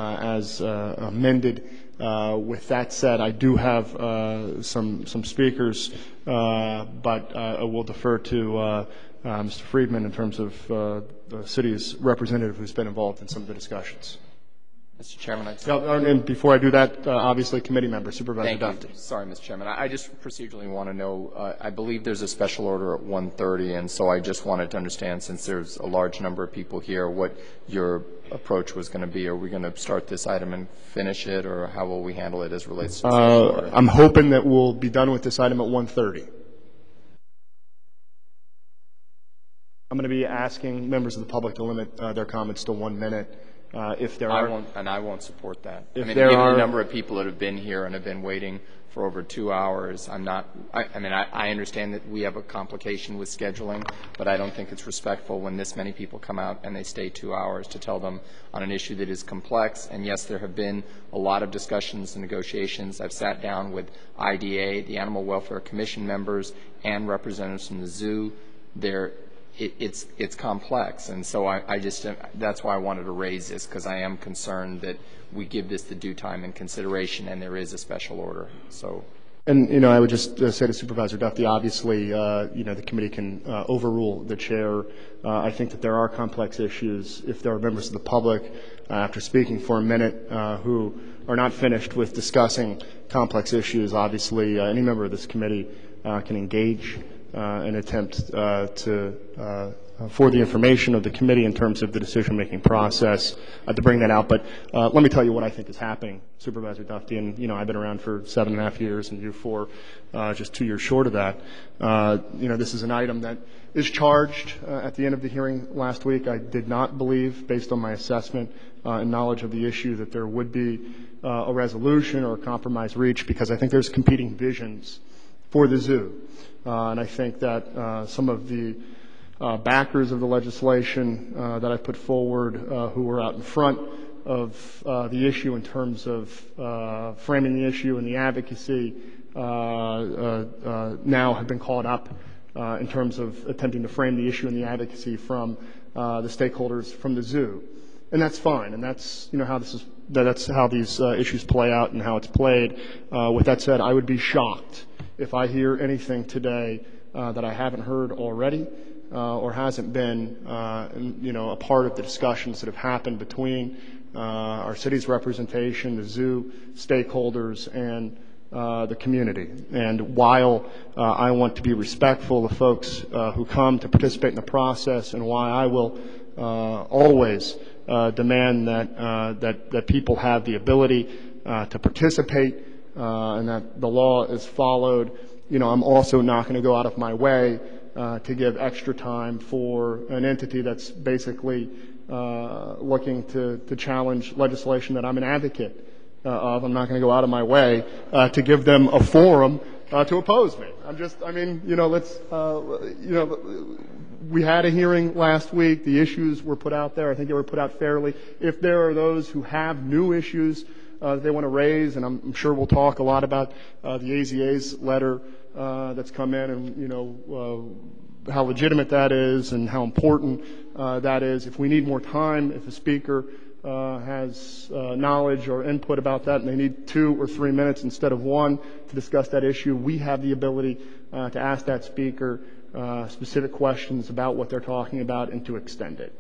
as amended. With that said, I do have some speakers, but I will defer to Mr. Friedman in terms of the city's representative who's been involved in some of the discussions. Mr. Chairman, and before I do that, obviously, committee member, Supervisor Dufty. Sorry, Mr. Chairman. I just procedurally want to know, I believe there's a special order at 1:30, and so I just wanted to understand, since there's a large number of people here, what your approach was going to be. Are we going to start this item and finish it, or how will we handle it as relates to the special order? I'm hoping that we'll be done with this item at 1:30. I'm going to be asking members of the public to limit their comments to 1 minute. If there are, I won't support that. If I mean, there given are the number of people that have been here and have been waiting for over 2 hours, I mean, I understand that we have a complication with scheduling, but I don't think it's respectful when this many people come out and they stay 2 hours to tell them on an issue that is complex. And yes, there have been a lot of discussions and negotiations. I've sat down with IDA, the Animal Welfare Commission members, and representatives from the zoo. It's complex, and so I just that's why I wanted to raise this, because I am concerned that we give this the due time and consideration, and there is a special order. So, and I would just say to Supervisor Dufty, obviously, the committee can overrule the chair. I think that there are complex issues. If there are members of the public, after speaking for a minute, who are not finished with discussing complex issues, obviously, any member of this committee can engage an attempt for the information of the committee in terms of the decision-making process to bring that out. But let me tell you what I think is happening, Supervisor Dufty. And I've been around for 7.5 years, and you for just 2 years short of that. This is an item that is charged at the end of the hearing last week. I did not believe, based on my assessment and knowledge of the issue, that there would be a resolution or a compromise reached, because I think there's competing visions for the zoo. And I think that some of the backers of the legislation that I put forward, who were out in front of the issue in terms of framing the issue and the advocacy, now have been caught up in terms of attempting to frame the issue and the advocacy from the stakeholders from the zoo. And that's fine, and that's that's how these issues play out and how it's played. With that said, I would be shocked if I hear anything today that I haven't heard already or hasn't been, a part of the discussions that have happened between our city's representation, the zoo, stakeholders, and the community. And while I want to be respectful of folks who come to participate in the process, and why I will always demand that people have the ability to participate and that the law is followed, I'm also not going to go out of my way to give extra time for an entity that's basically looking to challenge legislation that I'm an advocate of. I'm not going to go out of my way to give them a forum to oppose me. We had a hearing last week. The issues were put out there. I think they were put out fairly. If there are those who have new issues they want to raise, and I'm sure we'll talk a lot about the AZA's letter that's come in, and how legitimate that is and how important that is. If we need more time, if a speaker has knowledge or input about that, and they need 2 or 3 minutes instead of 1 to discuss that issue, we have the ability to ask that speaker specific questions about what they're talking about and to extend it.